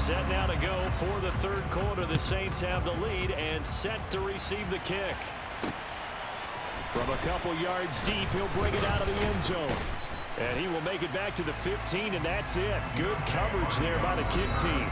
Set now to go for the third quarter. The Saints have the lead and set to receive the kick. From a couple yards deep, he'll bring it out of the end zone. And he will make it back to the 15, and that's it. Good coverage there by the kick team.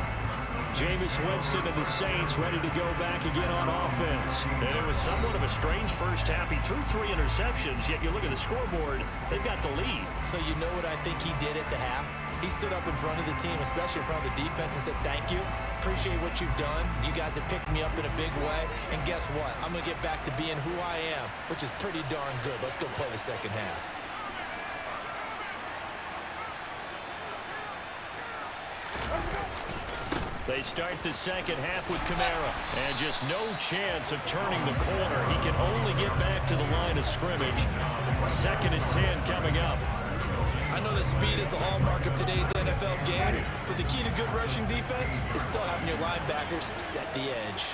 Jameis Winston and the Saints ready to go back again on offense. And it was somewhat of a strange first half. He threw 3 interceptions, yet you look at the scoreboard, they've got the lead. So you know what I think he did at the half? He stood up in front of the team, especially in front of the defense, and said, thank you. Appreciate what you've done. You guys have picked me up in a big way. And guess what? I'm going to get back to being who I am, which is pretty darn good. Let's go play the second half. They start the second half with Kamara. And just no chance of turning the corner. He can only get back to the line of scrimmage. 2nd and 10 coming up. I know that speed is the hallmark of today's NFL game, but the key to good rushing defense is still having your linebackers set the edge.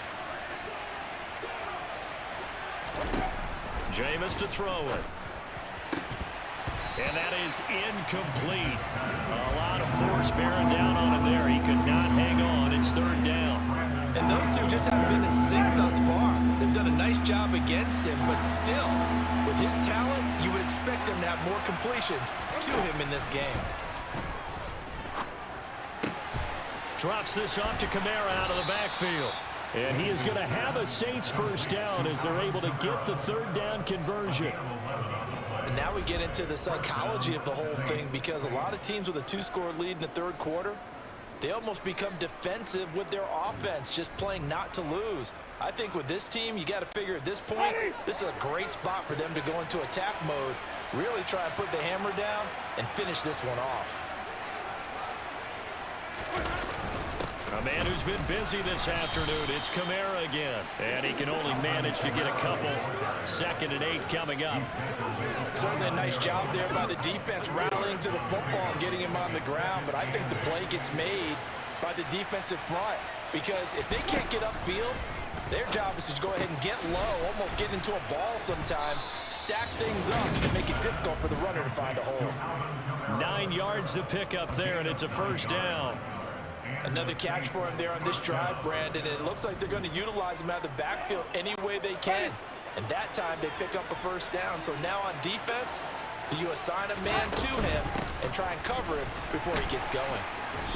Jameis to throw it. And that is incomplete. A lot of force bearing down on him there. He could not hang on. It's 3rd down. And those two just haven't been in sync thus far. They've done a nice job against him, but still, with his talent, you would expect him to have more completions to him in this game. Drops this off to Kamara out of the backfield. And he is going to have a Saints first down as they're able to get the 3rd down conversion. And now we get into the psychology of the whole thing, because a lot of teams with a 2-score lead in the 3rd quarter, they almost become defensive with their offense, just playing not to lose. I think with this team, you got to figure at this point, this is a great spot for them to go into attack mode, really try and put the hammer down and finish this one off. A man who's been busy this afternoon, it's Kamara again. And he can only manage to get a couple. 2nd and 8 coming up. Certainly a nice job there by the defense rallying to the football and getting him on the ground. But I think the play gets made by the defensive front, because if they can't get upfield, their job is to go ahead and get low, almost get into a ball sometimes, stack things up, and make it difficult for the runner to find a hole. 9 yards to pick up there, and it's a first down. Another catch for him there on this drive, Brandon, and it looks like they're going to utilize him out of the backfield any way they can. And that time they pick up a first down. So now on defense, do you assign a man to him and try and cover him before he gets going?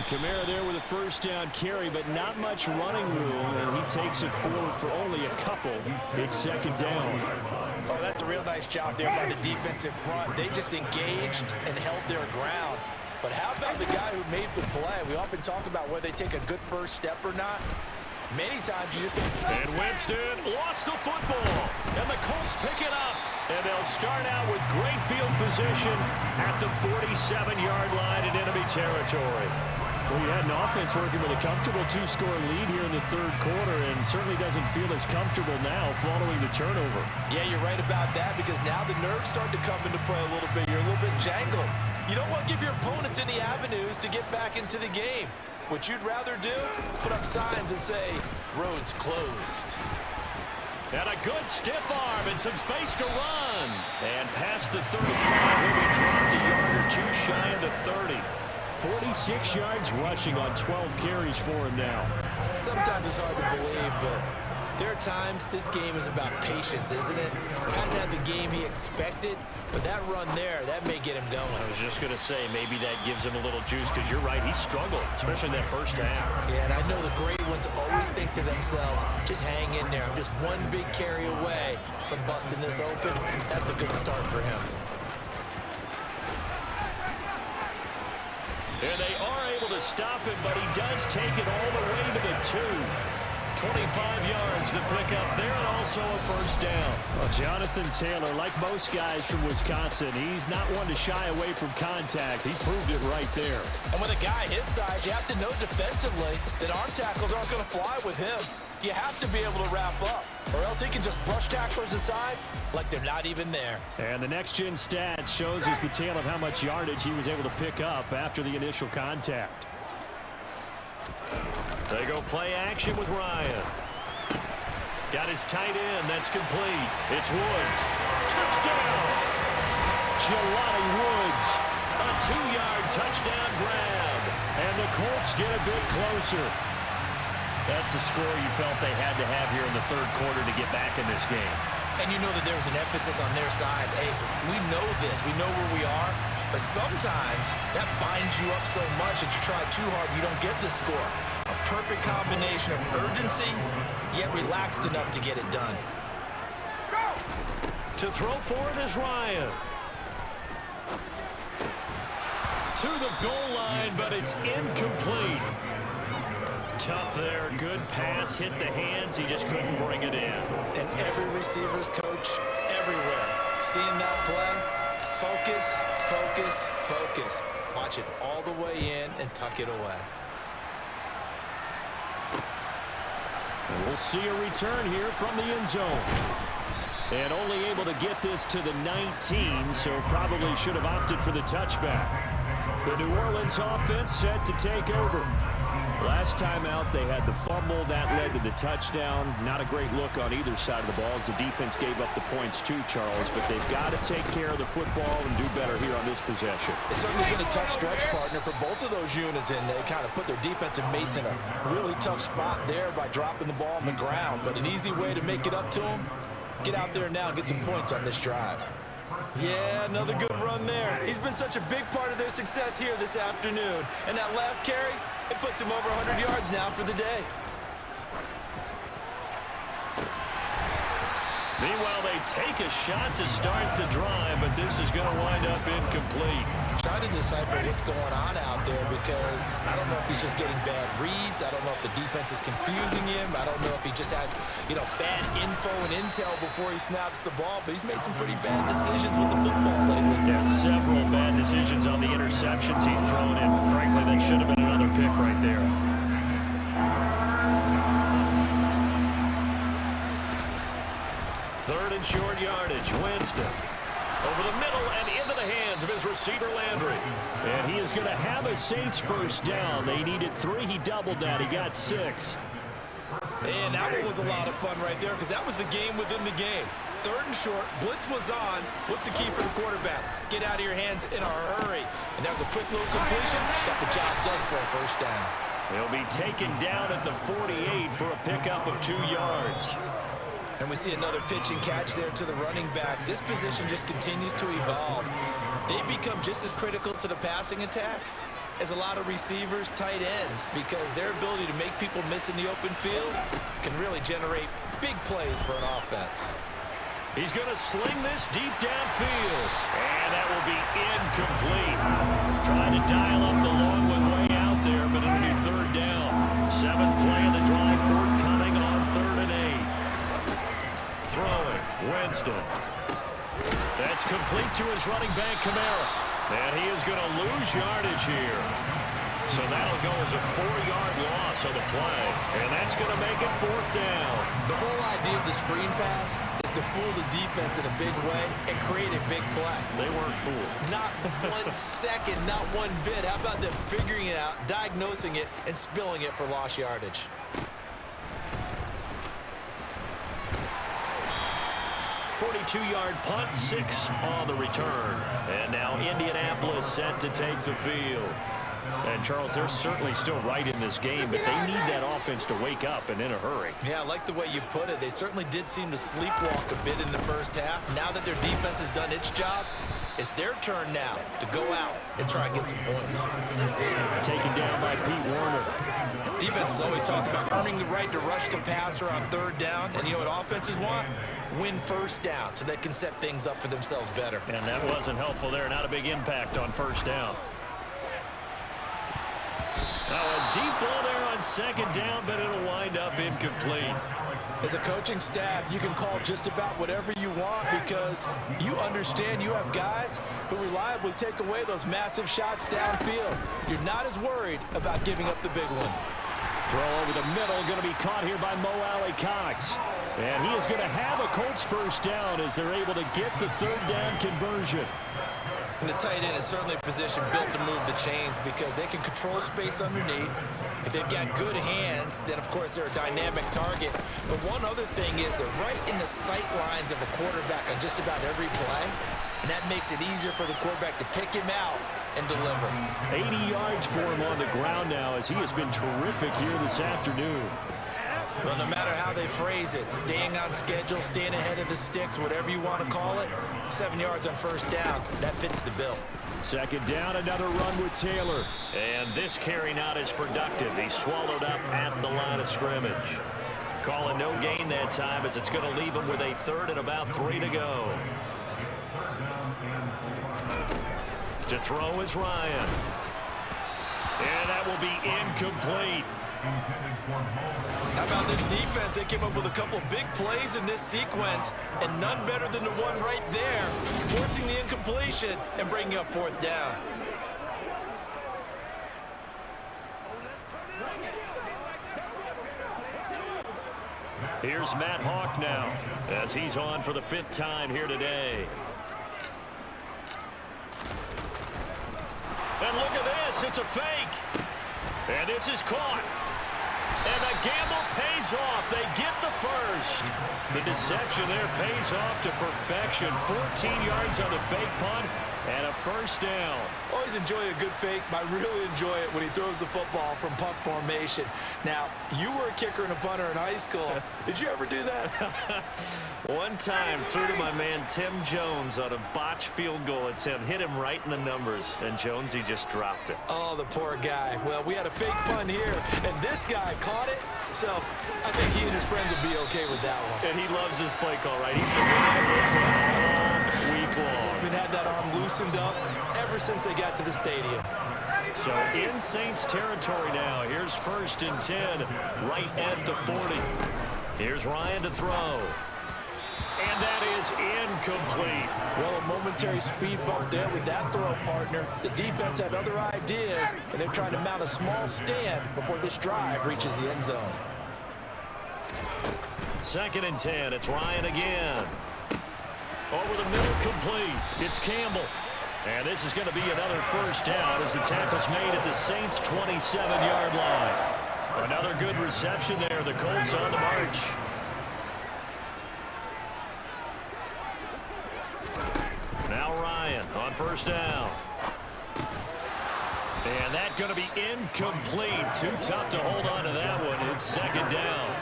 Kamara there with a first down carry, but not much running room, and he takes it forward for only a couple. It's 2nd down. Oh, that's a real nice job there by the defensive front. They just engaged and held their ground. But how about the guy who made the play? We often talk about whether they take a good first step or not. Many times you just... And Winston lost the football. And the Colts pick it up. And they'll start out with great field position at the 47-yard line in enemy territory. Well, you had an offense working with a comfortable 2-score lead here in the 3rd quarter, and certainly doesn't feel as comfortable now following the turnover. Yeah, you're right about that, because now the nerves start to come into play a little bit. You're a little bit jangled. You don't want to give your opponents any avenues to get back into the game. What you'd rather do, put up signs and say, roads closed. And a good stiff arm and some space to run. And past the 35, he'll be dropped a yard or 2 shy of the 30. 46 yards rushing on 12 carries for him now. Sometimes it's hard to believe, but there are times this game is about patience, isn't it? Hasn't had the game he expected, but that run there, that may get him going. I was just going to say, maybe that gives him a little juice, because you're right, he struggled, especially in that first half. Yeah, and I know the great ones always think to themselves, just hang in there. I'm just one big carry away from busting this open. That's a good start for him. And they are able to stop him, but he does take it all the way to the 2. 25 yards to pick up there, and also a first down. Well, Jonathan Taylor, like most guys from Wisconsin, he's not one to shy away from contact. He proved it right there. And with a guy his size, you have to know defensively that arm tackles aren't going to fly with him. You have to be able to wrap up, or else he can just brush tacklers aside like they're not even there. And the next-gen stats shows us the tale of how much yardage he was able to pick up after the initial contact. They go play action with Ryan. Got his tight end. That's complete. It's Woods. Touchdown! Jelani Woods. A 2-yard touchdown grab. And And the Colts get a bit closer. That's a score you felt they had to have here in the third quarter to get back in this game. And you know that there's an emphasis on their side. Hey, we know this. We know where we are. But sometimes that binds you up so much that you try too hard, you don't get the score. A perfect combination of urgency, yet relaxed enough to get it done. To throw for it is Ryan. To the goal line, but it's incomplete. Tough there. Good pass. Hit the hands. He just couldn't bring it in. And every receiver's coach everywhere. Seeing that play, focus, focus, focus. Watch it all the way in and tuck it away. And we'll see a return here from the end zone. And only able to get this to the 19, so probably should have opted for the touchback. The New Orleans offense set to take over. Last time out, they had the fumble. That led to the touchdown. Not a great look on either side of the ball as the defense gave up the points too, Charles. But they've got to take care of the football and do better here on this possession. It's certainly been a tough stretch, partner, for both of those units, and they kind of put their defensive mates in a really tough spot there by dropping the ball on the ground. But an easy way to make it up to them, get out there now and get some points on this drive. Yeah, another good run there. He's been such a big part of their success here this afternoon. And that last carry, it puts him over 100 yards now for the day. Meanwhile, they take a shot to start the drive, but this is going to wind up incomplete. Trying to decipher what's going on out there because I don't know if he's just getting bad reads. I don't know if the defense is confusing him. I don't know if he just has, bad info and intel before he snaps the ball. But he's made some pretty bad decisions with the football lately. Yeah, several bad decisions on the interceptions he's thrown, and frankly, that should have been another pick right there. Third and short yardage. Winston over the middle and into the hands of his receiver Landry. And he is going to have a Saints first down. They needed 3. He doubled that. He got 6. And that one was a lot of fun right there because that was the game within the game. Third and short. Blitz was on. What's the key for the quarterback? Get out of your hands in a hurry. And that was a quick little completion. Got the job done for a first down. He'll be taken down at the 48 for a pickup of 2 yards. And we see another pitch and catch there to the running back. This position just continues to evolve. They become just as critical to the passing attack as a lot of receivers, tight ends, because their ability to make people miss in the open field can really generate big plays for an offense. He's going to sling this deep downfield. And that will be incomplete. Trying to dial up the long one way out there, but it'll be third down. 7th play of the drive, forthcoming on 3rd and 8. Throwing, Winston. That's complete to his running back, Kamara. And he is going to lose yardage here. So that'll go as a 4-yard loss on the play. And that's going to make it 4th down. The whole idea of the screen pass is to fool the defense in a big way and create a big play. They weren't fooled. Not 1 second, not 1 bit. How about them figuring it out, diagnosing it, and spilling it for lost yardage? 42-yard punt, 6 on the return. And now Indianapolis set to take the field. And, Charles, they're certainly still right in this game, but they need that offense to wake up and in a hurry. Yeah, I like the way you put it. They certainly did seem to sleepwalk a bit in the first half. Now that their defense has done its job, it's their turn now to go out and try and get some points. Taken down by Pete Werner. Defense has always talked about earning the right to rush the passer on 3rd down. And you know what offenses want? Win first down so they can set things up for themselves better. And that wasn't helpful there. Not a big impact on 1st down. Now a deep ball there on 2nd down, but it'll wind up incomplete. As a coaching staff, you can call just about whatever you want because you understand you have guys who reliably take away those massive shots downfield. You're not as worried about giving up the big one. Throw over the middle, going to be caught here by Mo Alley-Cox. And he is going to have a Colts first down as they're able to get the 3rd down conversion. And the tight end is certainly a position built to move the chains because they can control space underneath. If they've got good hands, then of course they're a dynamic target. But one other thing is they're right in the sight lines of a quarterback on just about every play. And that makes it easier for the quarterback to pick him out and deliver. 80 yards for him on the ground now as he has been terrific here this afternoon. Well, no matter how they phrase it, staying on schedule, staying ahead of the sticks, whatever you want to call it, 7 yards on first down, that fits the bill. Second down, another run with Taylor. And this carry not as productive. He swallowed up at the line of scrimmage. Calling no gain that time as it's going to leave him with a third and about 3 to go. To throw is Ryan. And that will be incomplete. How about this defense? They came up with a couple big plays in this sequence, and none better than the one right there, forcing the incompletion and bringing up fourth down. Here's Matt Hawk now as he's on for the 5th time here today. And look at this. It's a fake. And this is caught. And the gamble pays off. They get the first. The deception there pays off to perfection. 14 yards on the fake punt and a first down. Always enjoy a good fake, but I really enjoy it when he throws the football from punt formation. Now, you were a kicker and a punter in high school. Did you ever do that? One time, threw to my man Tim Jones on a botched field goal attempt. Hit him right in the numbers, and Jonesy just dropped it. Oh, the poor guy. Well, we had a fake punt here, and this guy caught it, so I think he and his friends will be okay with that one. And he loves his play call, right? He's been running this one all week long. Been had that arm loosened up ever since they got to the stadium. So in Saints territory now. Here's 1st and 10, right at the 40. Here's Ryan to throw. And that is incomplete. Well, a momentary speed bump there with that throw partner. The defense had other ideas, and they're trying to mount a small stand before this drive reaches the end zone. 2nd and 10. It's Ryan again. Over the middle, complete. It's Campbell. And this is going to be another first down as the tackle's made at the Saints' 27-yard line. Another good reception there. The Colts on the march. Now Ryan on first down. And that's going to be incomplete. Too tough to hold on to that one. It's 2nd down.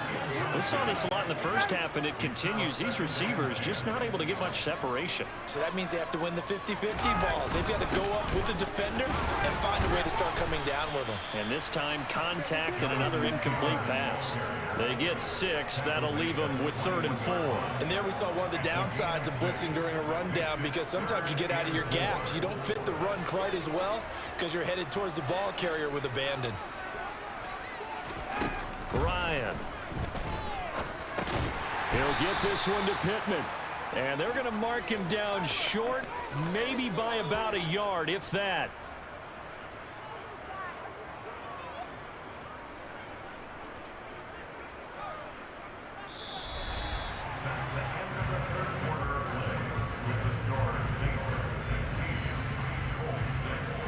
We saw this a lot in the first half, and it continues. These receivers just not able to get much separation. So that means they have to win the 50-50 balls. They've got to go up with the defender and find a way to start coming down with them. And this time, contact and another incomplete pass. They get 6. That'll leave them with 3rd and 4. And there we saw one of the downsides of blitzing during a rundown, because sometimes you get out of your gaps. You don't fit the run quite as well because you're headed towards the ball carrier with abandon. Ryan. He'll get this one to Pittman. And they're going to mark him down short, maybe by about a yard, if that.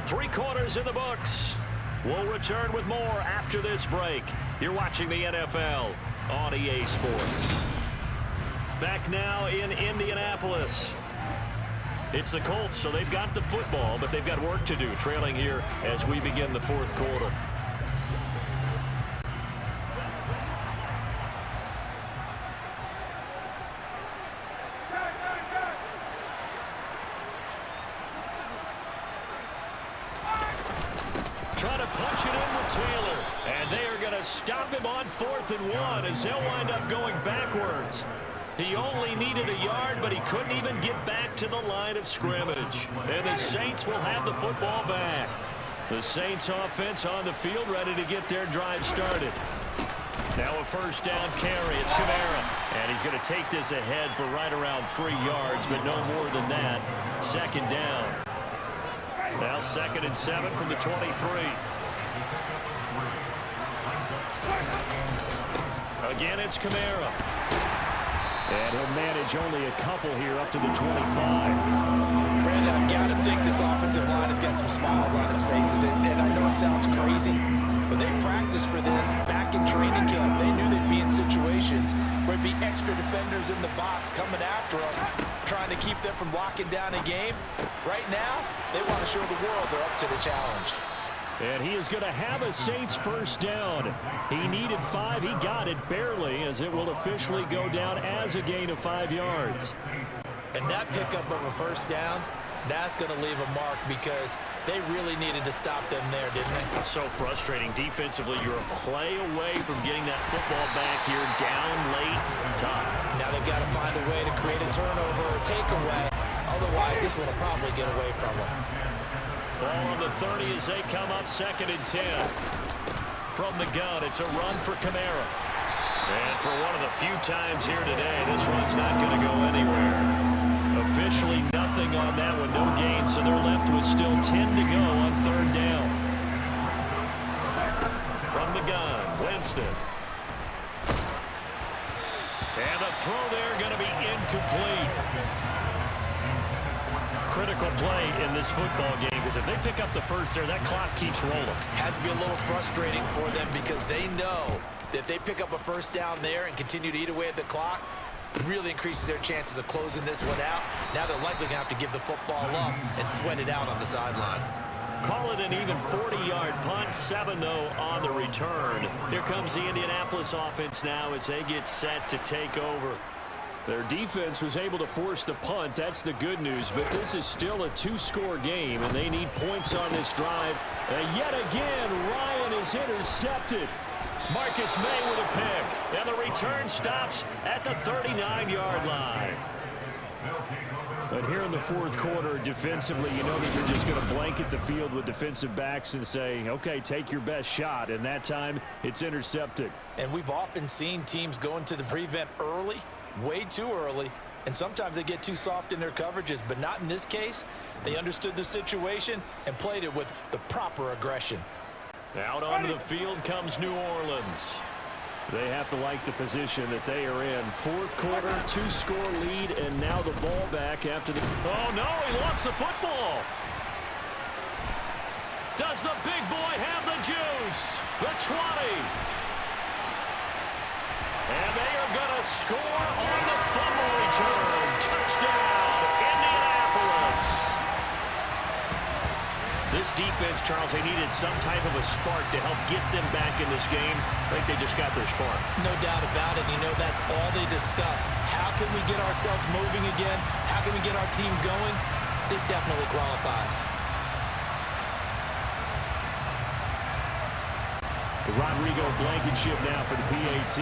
Three quarters in the books. We'll return with more after this break. You're watching the NFL on EA Sports. Back now in Indianapolis. It's the Colts, so they've got the football, but they've got work to do, trailing here as we begin the 4th quarter. Trying to punch it in with Taylor, and they are going to stop him on 4th and 1 as they'll wind up going backwards. He only needed a yard, but he couldn't even get back to the line of scrimmage. And the Saints will have the football back. The Saints offense on the field ready to get their drive started. Now a first down carry. It's Kamara. And he's going to take this ahead for right around 3 yards, but no more than that. 2nd down. Now 2nd and 7 from the 23. Again, it's Kamara. And he'll manage only a couple here up to the 25. And I've got to think this offensive line has got some smiles on its faces. And I know it sounds crazy, but they practiced for this back in training camp. They knew they'd be in situations where there'd be extra defenders in the box coming after them, trying to keep them from locking down a game. Right now, they want to show the world they're up to the challenge. And he is going to have a Saints first down. He needed 5. He got it barely, as it will officially go down as a gain of 5 yards. And that pickup of a first down, that's going to leave a mark because they really needed to stop them there, didn't they? So frustrating. Defensively, you're a play away from getting that football back here down late and tough. Now they've got to find a way to create a turnover or takeaway. Otherwise, this one will probably get away from them. Ball on the 30 as they come up 2nd and 10. From the gun, it's a run for Kamara. And for one of the few times here today, this run's not going to go anywhere. Officially nothing on that one, no gain, so they're left with still 10 to go on 3rd down. From the gun, Winston. And the throw there going to be incomplete. Critical play in this football game, because if they pick up the first there, that clock keeps rolling. Has to be a little frustrating for them because they know that if they pick up a first down there and continue to eat away at the clock, really increases their chances of closing this one out. Now they're likely going to have to give the football up and sweat it out on the sideline. Call it an even 40-yard punt, 7 though on the return. Here comes the Indianapolis offense now as they get set to take over. Their defense was able to force the punt. That's the good news, but this is still a 2-score game, and they need points on this drive. And yet again, Ryan is intercepted. Marcus May with a pick, and the return stops at the 39-yard line. But here in the 4th quarter, defensively, you know that you're just going to blanket the field with defensive backs and say, okay, take your best shot. And that time, it's intercepted. And we've often seen teams go into the prevent early, way too early, and sometimes they get too soft in their coverages, but not in this case. They understood the situation and played it with the proper aggression. Out onto the field comes New Orleans. They have to like the position that they are in. 4th quarter, 2-score lead, and now the ball back after the... Oh, no, he lost the football. Does the big boy have the juice? The 20. And they are going to score on the fumble return. Touchdown, Indianapolis. This defense, Charles, they needed some type of a spark to help get them back in this game. I think they just got their spark. No doubt about it. You know, that's all they discussed. How can we get ourselves moving again? How can we get our team going? This definitely qualifies. Rodrigo Blankenship now for the PAT.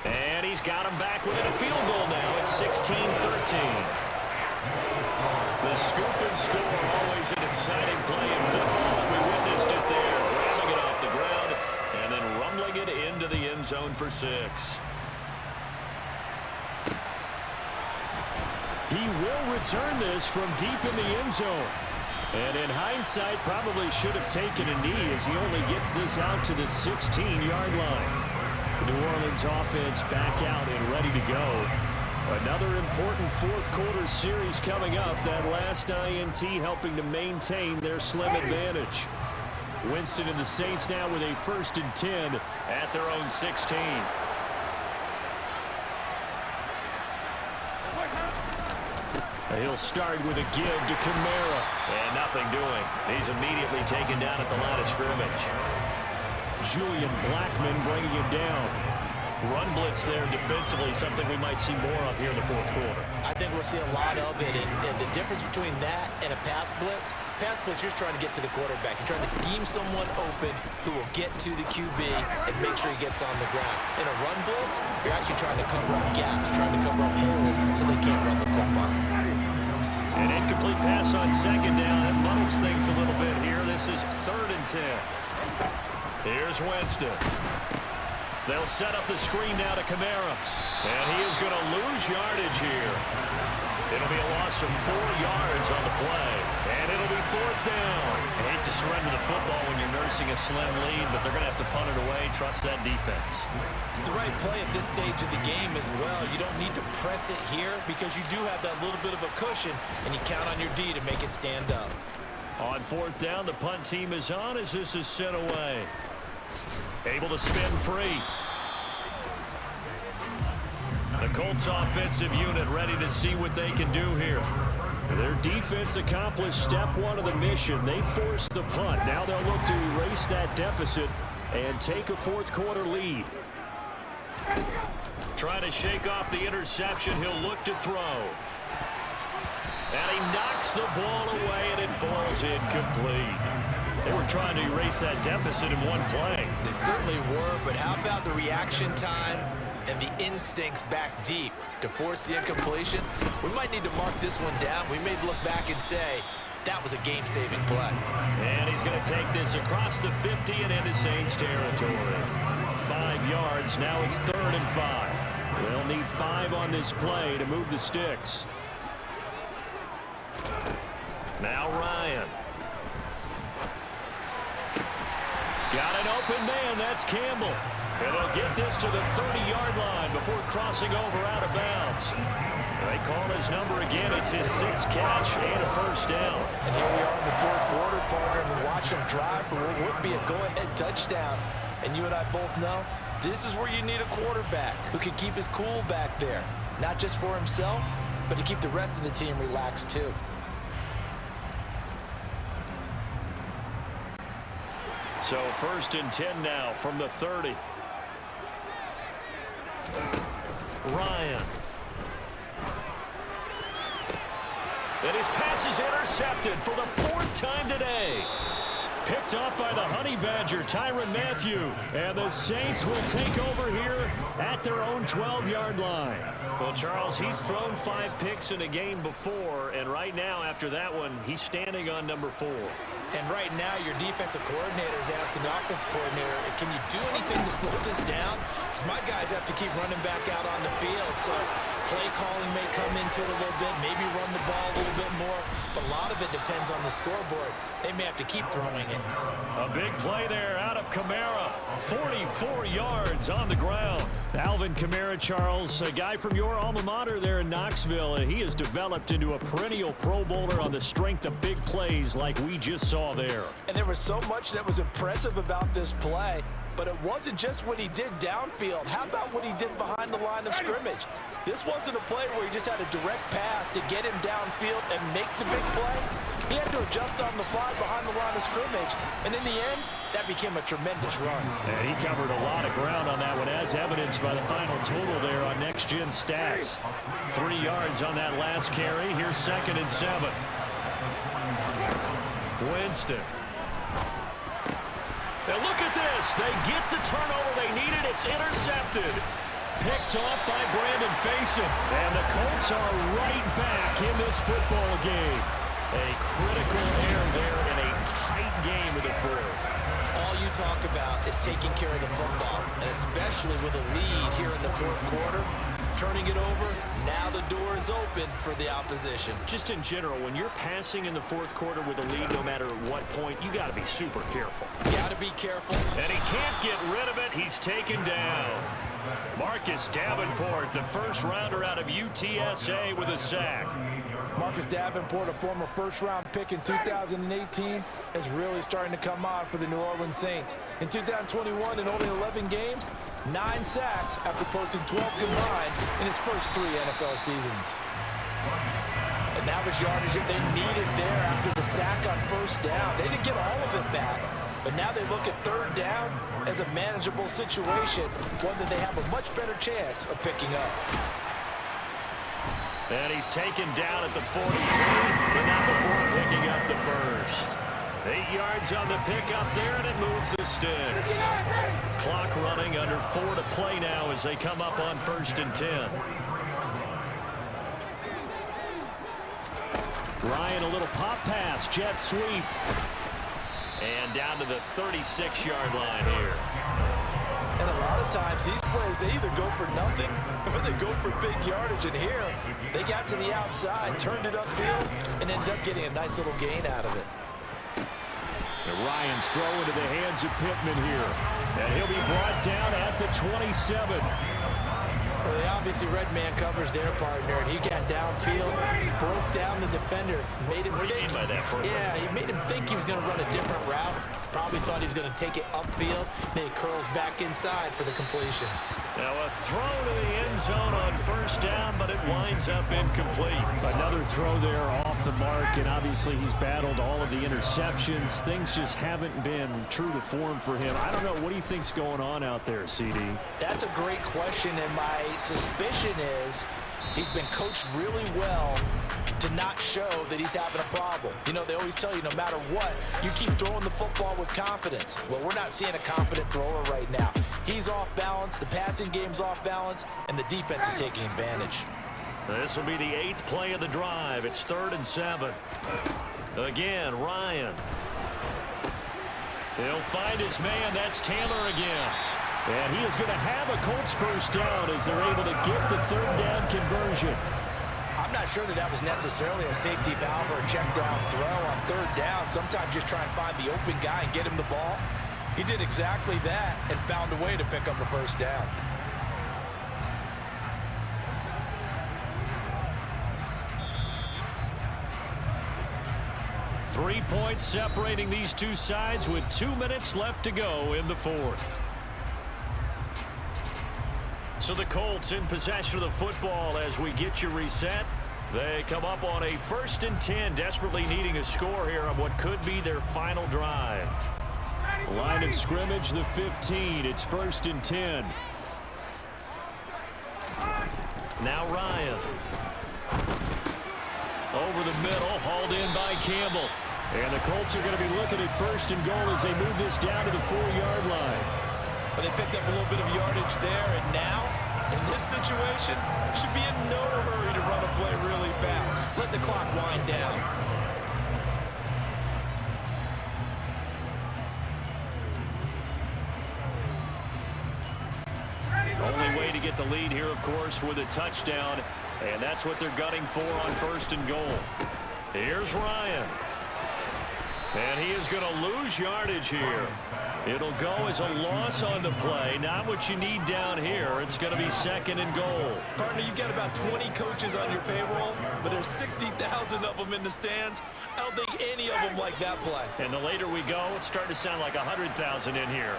And he's got him back within a field goal now. It's 16-13. The scoop and score, always an exciting play in football, and we witnessed it there. Grabbing it off the ground and then rumbling it into the end zone for 6. He will return this from deep in the end zone. And in hindsight, probably should have taken a knee as he only gets this out to the 16-yard line. The New Orleans offense back out and ready to go. Another important 4th quarter series coming up. That last INT helping to maintain their slim advantage. Winston and the Saints now with a 1st and 10 at their own 16. He'll start with a give to Kamara. And nothing doing. He's immediately taken down at the line of scrimmage. Julian Blackmon bringing him down. Run blitz there defensively, something we might see more of here in the 4th quarter. I think we'll see a lot of it, and the difference between that and a pass blitz, you're just trying to get to the quarterback. You're trying to scheme someone open who will get to the QB and make sure he gets on the ground. In a run blitz, you're actually trying to cover up gaps, trying to cover up holes so they can't run the football. An incomplete pass on 2nd down. That muddles things a little bit here. This is 3rd and 10. Here's Winston. They'll set up the screen now to Kamara. And he is going to lose yardage here. It'll be a loss of 4 yards on the play. And it'll be 4th down. I hate to surrender the football when you're nursing a slim lead, but they're going to have to punt it away. Trust that defense. It's the right play at this stage of the game as well. You don't need to press it here because you do have that little bit of a cushion, and you count on your D to make it stand up. On fourth down, the punt team is on as this is sent away. Able to spin free. The Colts offensive unit ready to see what they can do here. Their defense accomplished step one of the mission. They forced the punt. Now they'll look to erase that deficit and take a fourth quarter lead. Trying to shake off the interception. He'll look to throw. And he knocks the ball away, and it falls incomplete. They were trying to erase that deficit in one play. They certainly were, but how about the reaction time and the instincts back deep to force the incompletion? We might need to mark this one down. We may look back and say, that was a game-saving play. And he's going to take this across the 50 and into Saints territory. 5 yards. Now it's 3rd and 5. They'll need 5 on this play to move the sticks. Now Ryan. Got an open man. That's Campbell. And they'll get this to the 30-yard line before crossing over out of bounds. They call his number again. It's his 6th catch and a first down. And here we are in the fourth quarter, partner, and watch him drive for what would be a go-ahead touchdown. And you and I both know this is where you need a quarterback who can keep his cool back there. Not just for himself, but to keep the rest of the team relaxed too. So 1st and 10 now from the 30. Ryan. And his pass is intercepted for the 4th time today. Picked off by the Honey Badger, Tyrann Mathieu. And the Saints will take over here at their own 12-yard line. Well, Charles, he's thrown 5 picks in a game before, and right now, after that one, he's standing on number 4. And right now, your defensive coordinator is asking the offense coordinator, can you do anything to slow this down? Because my guys have to keep running back out on the field. So play calling may come into it a little bit, maybe run the ball a little bit more. But a lot of it depends on the scoreboard. They may have to keep throwing it. A big play there out of Kamara. 44 yards on the ground. Alvin Kamara, Charles, a guy from your alma mater there in Knoxville. And he has developed into a perennial Pro Bowler on the strength of big plays like we just saw there. And there was so much that was impressive about this play, but it wasn't just what he did downfield. How about what he did behind the line of scrimmage? This wasn't a play where he just had a direct path to get him downfield and make the big play. He had to adjust on the fly behind the line of scrimmage, and in the end, that became a tremendous run. And he covered a lot of ground on that one, as evidenced by the final total there on Next Gen Stats. 3 yards on that last carry. Here's 2nd and 7. Winston. Now look at this. They get the turnover they needed. It's intercepted. Picked off by Brandon Faison. And the Colts are right back in this football game. A critical error there in a tight game of the 4th. All you talk about is taking care of the football, and especially with a lead here in the 4th quarter. Turning it over, now the door is open for the opposition. Just in general, when you're passing in the 4th quarter with a lead, no matter at what point, you got to be super careful. Got to be careful. And he can't get rid of it. He's taken down. Marcus Davenport, the first rounder out of UTSA, with a sack. Marcus Davenport, a former first-round pick in 2018, is really starting to come on for the New Orleans Saints. In 2021, in only 11 games, 9 sacks after posting 12 combined in his first 3 NFL seasons. And that was yardage that they needed there after the sack on first down. They didn't get all of it back, but now they look at 3rd down as a manageable situation, one that they have a much better chance of picking up. And he's taken down at the 43, but not before picking up the first. 8 yards on the pickup there, and it moves the sticks. Clock running, under 4 to play now as they come up on 1st and 10. Ryan, a little pop pass, jet sweep. And down to the 36-yard line here. And a lot of times, these plays, they either go for nothing or they go for big yardage. And here, they got to the outside, turned it upfield, and ended up getting a nice little gain out of it. And Ryan's throw into the hands of Pittman here. And he'll be brought down at the 27. Well, they obviously read man coverage their partner, and he got downfield, broke down the defender, made him think. By that, yeah, he made him think he was going to run a different route. Probably thought he was going to take it upfield. Then he curls back inside for the completion. Now a throw to the end zone on first down, but it winds up incomplete. Another throw there off the mark, and obviously he's battled all of the interceptions. Things just haven't been true to form for him. I don't know. What do you think's going on out there, CD? That's a great question, and my suspicion is he's been coached really well to not show that he's having a problem. You know, they always tell you no matter what, you keep throwing the football with confidence. Well, we're not seeing a confident thrower right now. He's off balance, the passing game's off balance, and the defense is taking advantage. This will be the 8th play of the drive. It's 3rd and 7. Again, Ryan. He'll find his man. That's Taylor again. And he is going to have a Colts first down as they're able to get the 3rd down conversion. I'm not sure that was necessarily a safety valve or a check down throw on 3rd down. Sometimes just try and find the open guy and get him the ball. He did exactly that and found a way to pick up a first down. Three points separating these two sides with 2 minutes left to go in the 4th. So the Colts in possession of the football as we get you reset. They come up on a 1st and 10, desperately needing a score here on what could be their final drive. Line of scrimmage, the 15. It's 1st and 10. Now Ryan. Over the middle, hauled in by Campbell. And the Colts are going to be looking at 1st and goal as they move this down to the 4-yard line. But they picked up a little bit of yardage there, and now, in this situation, should be in no hurry to run a play really fast. Let the clock wind down. Only way to get the lead here, of course, with a touchdown, and that's what they're gunning for on 1st and goal. Here's Ryan. And he is going to lose yardage here. It'll go as a loss on the play. Not what you need down here. It's going to be 2nd and goal. Partner, you've got about 20 coaches on your payroll, but there's 60,000 of them in the stands. I don't think any of them like that play. And the later we go, it's starting to sound like 100,000 in here.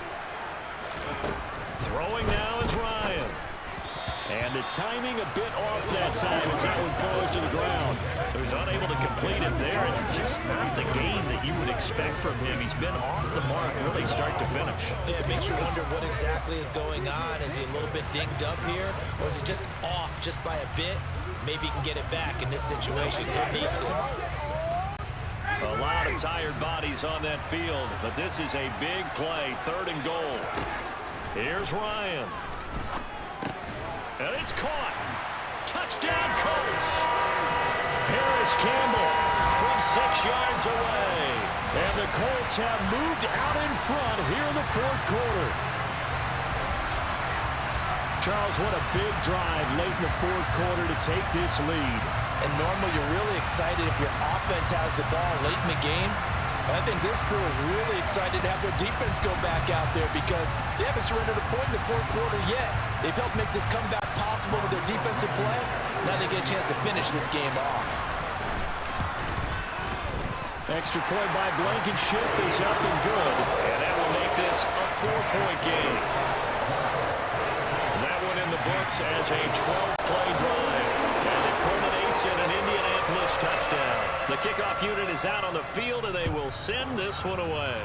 Throwing now is Ryan. And the timing a bit off that time as that one falls to the ground. So he's unable to complete it there, and just not the game that you would expect from him. He's been off the mark really start to finish. Yeah, it makes you wonder what exactly is going on. Is he a little bit dinged up here, or is he just off just by a bit? Maybe he can get it back in this situation. He'll need to. A lot of tired bodies on that field, but this is a big play, 3rd and goal. Here's Ryan. And it's caught. Touchdown, Colts. Paris Campbell from 6 yards away. And the Colts have moved out in front here in the 4th quarter. Charles, what a big drive late in the 4th quarter to take this lead. And normally you're really excited if your offense has the ball late in the game. I think this crew is really excited to have their defense go back out there because they haven't surrendered a point in the 4th quarter yet. They've helped make this comeback possible with their defensive play. Now they get a chance to finish this game off. Extra point by Blankenship is up and good. And that will make this a 4-point game. That one in the books as a 12-play drive. And it culminates in an Indianapolis touchdown. The kickoff unit is out on the field, and they will send this one away.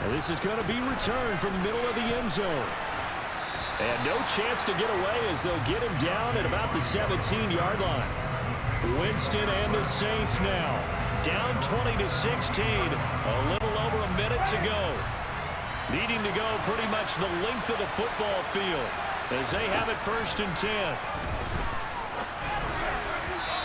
And this is going to be returned from the middle of the end zone. And no chance to get away as they'll get him down at about the 17-yard line. Winston and the Saints now down 20-16. A little over a minute to go. Needing to go pretty much the length of the football field as they have it 1st and 10.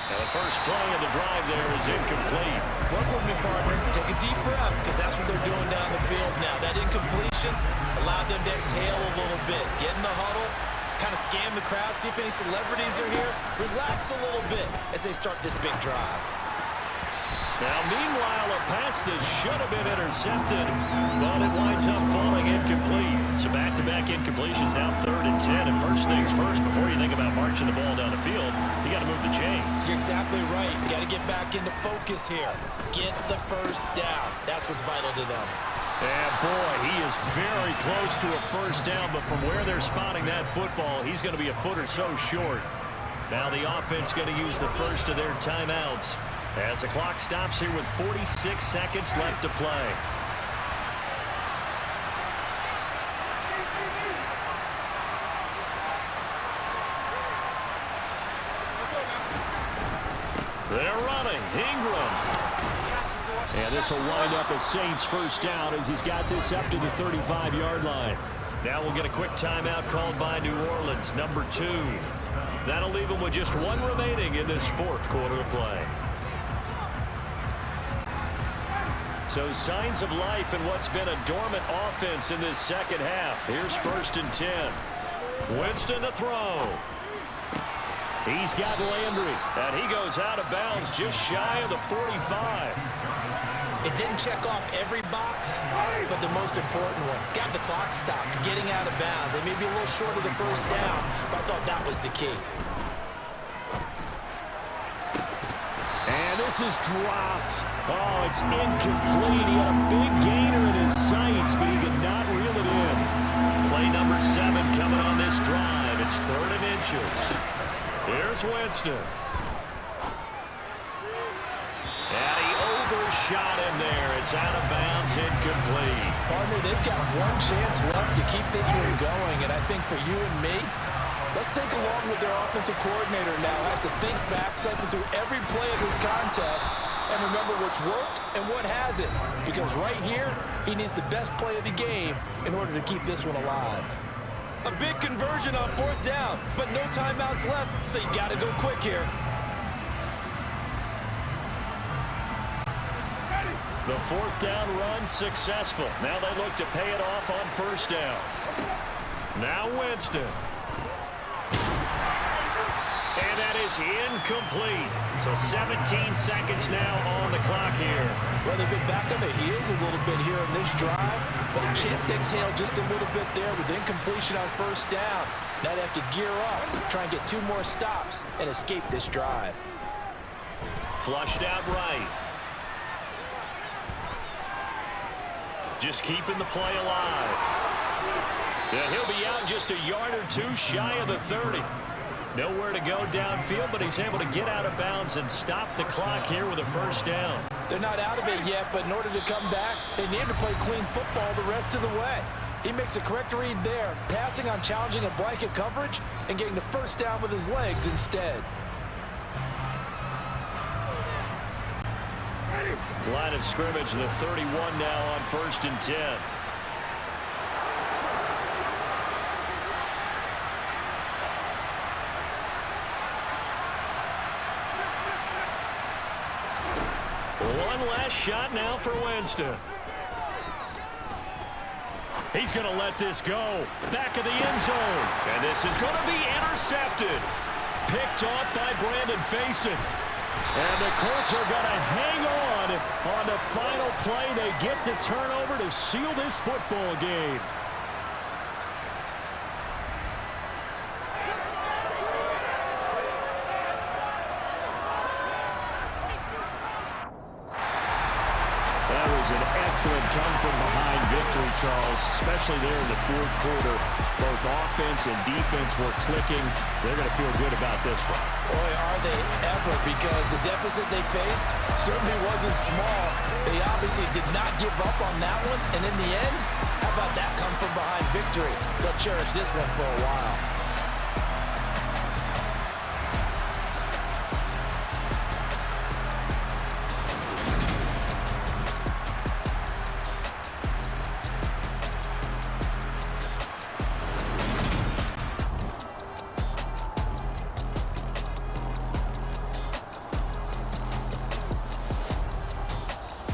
And the first play of the drive there is incomplete. Work with me, partner. Take a deep breath because that's what they're doing down the field now. That incompletion allowed them to exhale a little bit. Get in the huddle, kind of scan the crowd, see if any celebrities are here. Relax a little bit as they start this big drive. Now, meanwhile, a pass that should have been intercepted, but it winds up falling incomplete. So back-to-back incompletions, now 3rd and 10. And first things first, before you think about marching the ball down the field, you got to move the chains. You're exactly right. Got to get back into focus here. Get the first down. That's what's vital to them. And, boy, he is very close to a first down, but from where they're spotting that football, he's going to be a foot or so short. Now the offense going to use the first of their timeouts as the clock stops here with 46 seconds left to play. They're running. Ingram. And this will wind up a Saints first down as he's got this up to the 35-yard line. Now we'll get a quick timeout called by New Orleans, number 2. That'll leave them with just 1 remaining in this 4th quarter of play. So signs of life in what's been a dormant offense in this second half. Here's 1st and 10. Winston to throw. He's got Landry, and he goes out of bounds just shy of the 45. It didn't check off every box, but the most important one. Got the clock stopped, getting out of bounds. They may be a little short of the first down, but I thought that was the key. And this is dropped. Oh, it's incomplete. He had a big gainer in his sights, but he could not reel it in. Play number 7 coming on this drive. It's 3rd and inches. Here's Winston. And he overshot him there. It's out of bounds, incomplete. Partner, they've got 1 chance left to keep this one going, and I think for you and me, let's think along with their offensive coordinator now. Has to think back, cycle through every play of this contest, and remember what's worked and what hasn't. Because right here, he needs the best play of the game in order to keep this one alive. A big conversion on 4th down, but no timeouts left, so you got to go quick here. The 4th down run successful. Now they look to pay it off on 1st down. Now Winston. And that is incomplete. So 17 seconds now on the clock here. Well, they've been back on the heels a little bit here in this drive, but a chance to exhale just a little bit there with incompletion on 1st down. Now they have to gear up, try and get 2 more stops, and escape this drive. Flushed out right. Just keeping the play alive. Yeah, he'll be out just a yard or 2 shy of the 30. Nowhere to go downfield, but he's able to get out of bounds and stop the clock here with a first down. They're not out of it yet, but in order to come back, they need to play clean football the rest of the way. He makes the correct read there, passing on challenging a blanket coverage and getting the first down with his legs instead. Line of scrimmage, the 31 now on 1st and 10. One last shot now for Winston. He's going to let this go. Back of the end zone. And this is going to be intercepted. Picked off by Brandon Faison. And the Colts are going to hang on the final play. They get the turnover to seal this football game. That was an excellent come-from-behind victory, Charles, especially there in the 4th quarter. Both offense and defense were clicking. They're going to feel good about this one. Boy, are they ever, because the deficit they faced certainly wasn't small. They obviously did not give up on that one, and in the end, how about that come-from-behind victory? They'll cherish this one for a while.